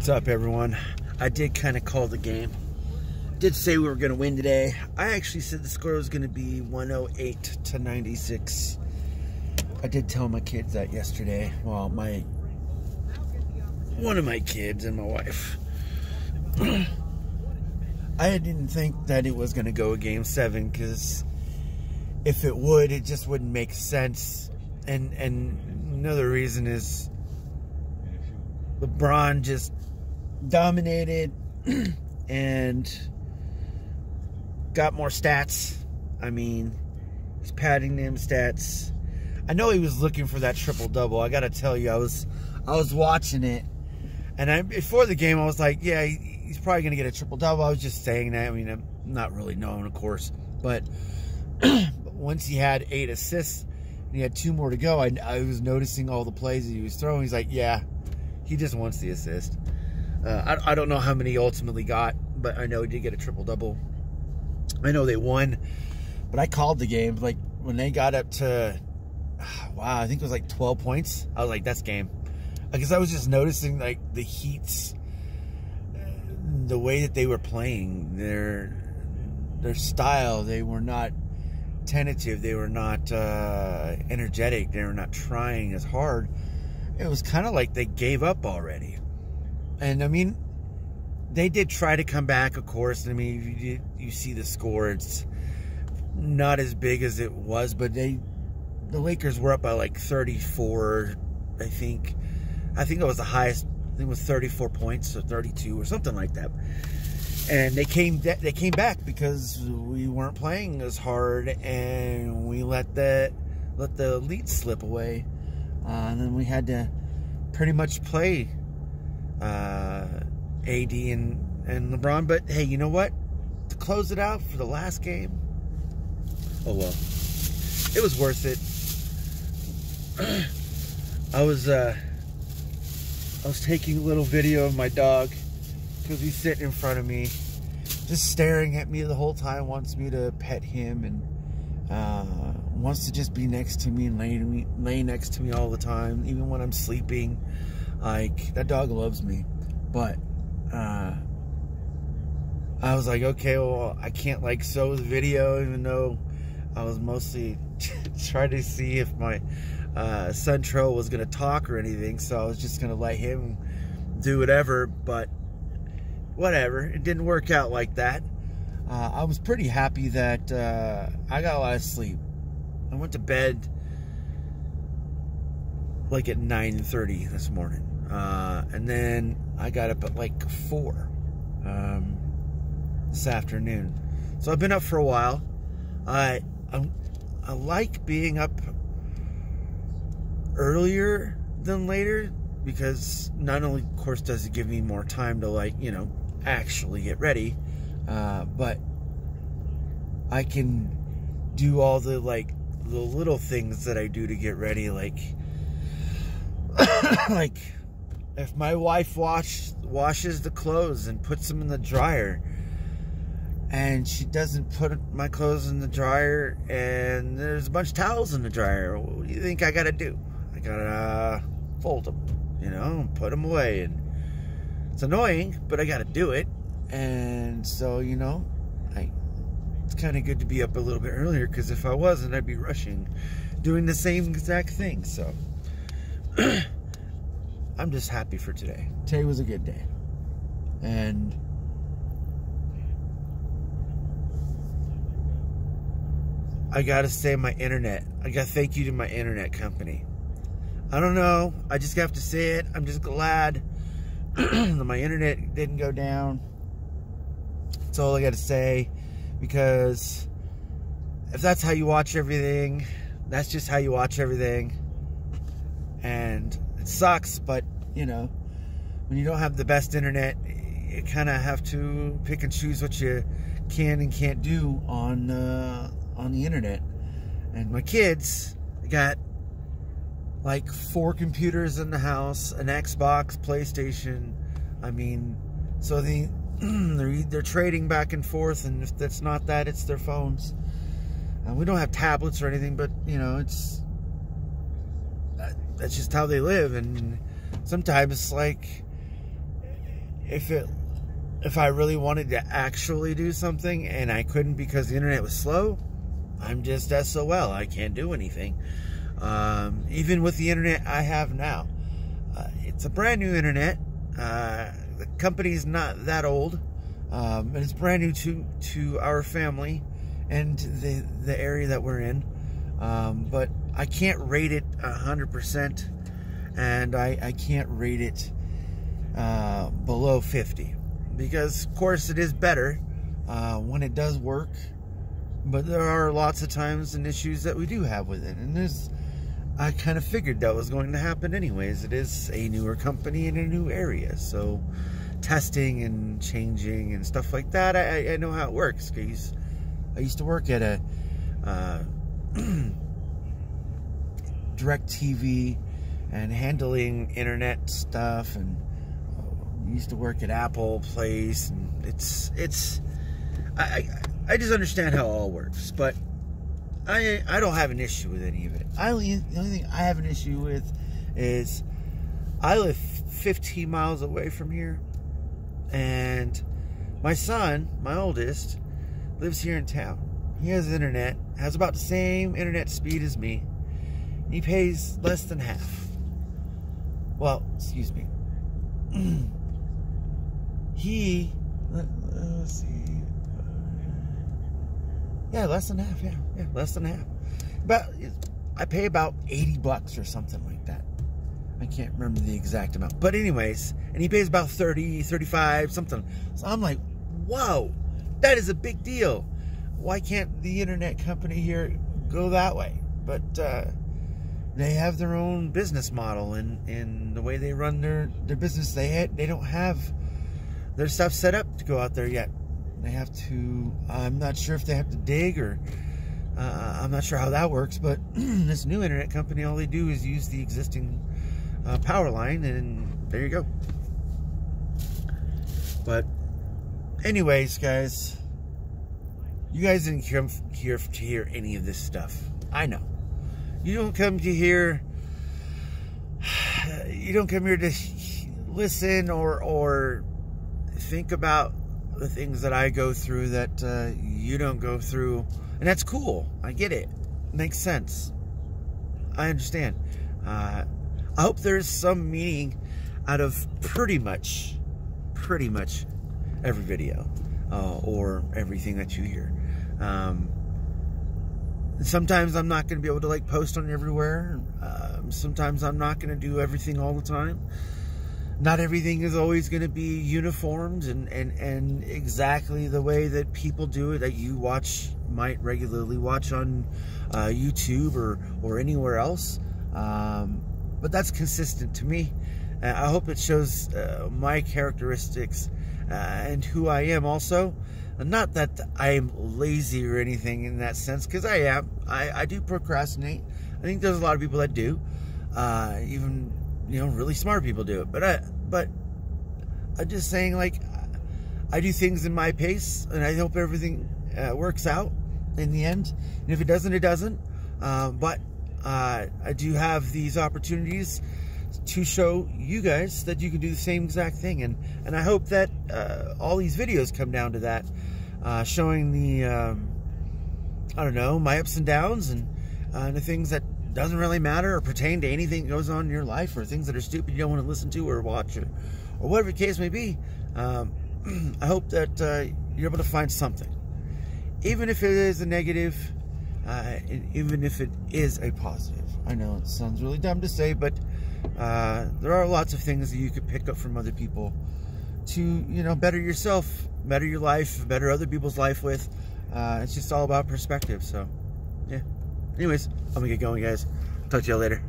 What's up, everyone? I did kind of call the game. Did say we were going to win today. I actually said the score was going to be 108-96. I did tell my kids that yesterday. Well, one of my kids and my wife. I didn't think that it was going to go a Game 7 because if it would, it just wouldn't make sense. And another reason is LeBron just dominated and got more stats. I mean, he's padding them stats. I know he was looking for that triple-double. I got to tell you, I was watching it. And before the game, I was like, yeah, he's probably going to get a triple-double. I was just saying that. I mean, I'm not really knowing, of course. But once he had 8 assists and he had 2 more to go, I was noticing all the plays that he was throwing. He's like, yeah, he just wants the assist. I don't know how many he ultimately got, but I know he did get a triple-double. I know they won, but I called the game. Like, when they got up to, wow, I think it was like 12 points. I was like, that's game. Because I was just noticing, like, the Heat's, the way that they were playing, their style. They were not tentative. They were not energetic. They were not trying as hard. It was kind of like they gave up already. And, I mean, they did try to come back, of course. I mean, you see the score. It's not as big as it was, but the Lakers were up by like 34, I think. I think it was the highest. I think it was 34 points or 32 or something like that. And they came back because we weren't playing as hard, and we let the lead slip away. And then we had to pretty much play AD and LeBron. But hey, you know what? To close it out for the last game, oh well, it was worth it. I was taking a little video of my dog because he's sitting in front of me, just staring at me the whole time. Wants me to pet him and wants to just be next to me and lay next to me all the time, even when I'm sleeping. Like, that dog loves me. But I was like, okay, well, I can't like show the video, even though I was mostly trying to see if my son Tro was gonna talk or anything. So I was just gonna let him do whatever. But whatever, it didn't work out like that. I was pretty happy that I got a lot of sleep. I went to bed like at 9:30 this morning. And then I got up at like 4 this afternoon. So I've been up for a while. I like being up earlier than later because not only, of course, does it give me more time to, like, you know, actually get ready, but I can do all the, like, the little things that I do to get ready, like like if my wife washes the clothes and puts them in the dryer, and she doesn't put my clothes in the dryer, and there's a bunch of towels in the dryer, what do you think I gotta do? I gotta fold them, you know, and put them away. And it's annoying, but I gotta do it. And so, you know, it's kind of good to be up a little bit earlier, because if I wasn't, I'd be rushing, doing the same exact thing. So I'm just happy for today. Today was a good day. And I gotta say, my internet, I gotta thank you to my internet company. I don't know, I just have to say it. I'm just glad that my internet didn't go down. That's all I gotta say, because if that's how you watch everything, that's just how you watch everything. And it sucks, but, you know, when you don't have the best internet, you kind of have to pick and choose what you can and can't do on the internet. And my kids got like 4 computers in the house, an Xbox, PlayStation. I mean, so they're trading back and forth, and if that's not that, it's their phones. We don't have tablets or anything, but, you know, that's just how they live. And sometimes, like, if I really wanted to actually do something and I couldn't because the internet was slow, I'm just SOL. I can't do anything. Even with the internet I have now, it's a brand new internet. The company's not that old, and it's brand new to our family and the area that we're in. But I can't rate it 100%, and I can't rate it below 50, because of course it is better when it does work, but there are lots of times and issues that we do have with it, and I kind of figured that was going to happen anyways. It is a newer company in a new area, so testing and changing and stuff like that, I know how it works, because I used to work at a DirecTV and handling internet stuff, and used to work at Apple Place, and I just understand how it all works, but I don't have an issue with any of it. The only thing I have an issue with is I live 15 miles away from here, and my son, my oldest, lives here in town. He has internet, has about the same internet speed as me. He pays less than half. Well, excuse me. Let's see. Yeah, less than half. Yeah, less than half. I pay about $80 or something like that. I can't remember the exact amount. But anyways, and he pays about 30, 35, something. So I'm like, whoa, that is a big deal. Why can't the internet company here go that way? But they have their own business model, and the way they run their business, they don't have their stuff set up to go out there yet. They have to, I'm not sure if they have to dig, or I'm not sure how that works, but this new internet company, all they do is use the existing power line, and there you go. But anyways, guys, you guys didn't come here to hear any of this stuff. I know. You don't come here to listen or think about the things that I go through that you don't go through, and that's cool. I get it. Makes sense. I understand. I hope there's some meaning out of pretty much every video or everything that you hear. Sometimes I'm not going to be able to like post on everywhere. Sometimes I'm not going to do everything all the time. Not everything is always going to be uniformed and exactly the way that people do it, that you might regularly watch on YouTube or anywhere else. But that's consistent to me. I hope it shows my characteristics and who I am also. Not that I'm lazy or anything in that sense, because I am. I do procrastinate. I think there's a lot of people that do. Even, really smart people do it. But I'm just saying, like, I do things in my pace, and I hope everything works out in the end. And if it doesn't, it doesn't. But I do have these opportunities to show you guys that you can do the same exact thing, and I hope that all these videos come down to that, showing the I don't know, my ups and downs, and the things that doesn't really matter or pertain to anything that goes on in your life, or things that are stupid you don't want to listen to or watch, or whatever the case may be. I hope that you're able to find something, even if it is a negative, even if it is a positive. I know it sounds really dumb to say, but there are lots of things that you could pick up from other people to, better yourself, better your life, better other people's life with. It's just all about perspective. So, yeah. Anyways, I'm gonna get going, guys. Talk to y'all later.